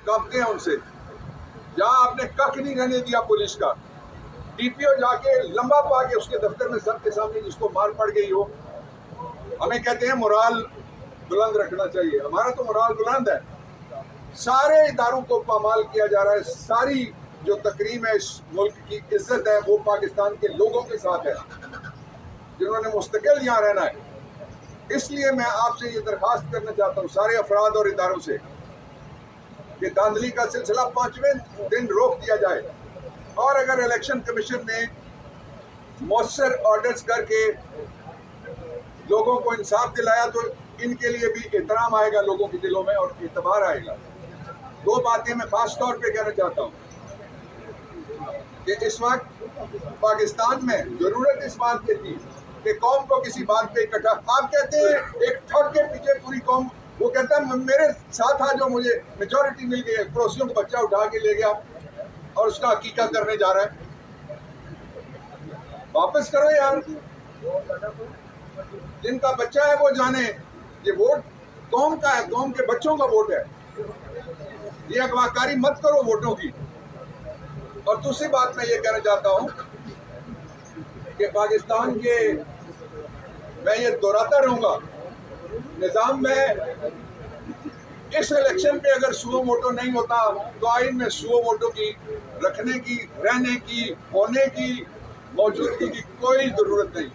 کانپتے ہیں ان سے. جہاں آپ نے کخ نہیں رہنے دیا پولیس کا, ڈی پی او جا کے لمبا پا کے اس کے دفتر میں سب کے سامنے جس کو مار پڑ گئی ہو. ہمیں کہتے ہیں مرال بلند رکھنا چاہیے. ہمارا تو مرال بلند ہے. سارے اداروں کو پامال کیا جا رہا ہے. ساری جو تقریم ہے اس ملک کی عزت ہے وہ پاکستان کے لوگوں کے ساتھ ہے جنہوں نے مستقل یہاں رہنا ہے. اس لیے میں آپ سے یہ درخواست کرنا چاہتا ہوں سارے افراد اور اداروں سے کہ دھاندلی کا سلسلہ 5ویں دن روک دیا جائے, اور اگر الیکشن کمیشن نے مؤثر آرڈرز کر کے لوگوں کو انصاف دلایا تو ان کے لیے بھی احترام آئے گا لوگوں کے دلوں میں اور اعتبار آئے گا. 2 باتیں میں خاص طور پہ کہنا چاہتا ہوں کہ اس وقت پاکستان میں ضرورت اس بات کی تھی کہ قوم کو کسی بات پہ اکٹھا. آپ کہتے ہیں ایک ٹھگ کے پیچھے پوری قوم, وہ کہتا ہے میرے ساتھ آ جو مجھے میجورٹی مل گئی, پڑوسیوں کو بچہ اٹھا کے لے گیا اور اس کا عقیقہ کرنے جا رہا ہے. واپس کرو یار, جن کا بچہ ہے وہ جانے. یہ ووٹ قوم کا ہے, قوم کے بچوں کا ووٹ ہے. یہ اغواکاری مت کرو ووٹوں کی. اور دوسری بات میں یہ کہنا چاہتا ہوں کہ پاکستان کے, میں یہ دہراتا رہوں گا, نظام میں اس الیکشن پہ اگر سو ووٹو نہیں ہوتا تو آئین میں سو ووٹوں کی رکھنے کی, رہنے کی, ہونے کی, موجودگی کی کوئی ضرورت نہیں.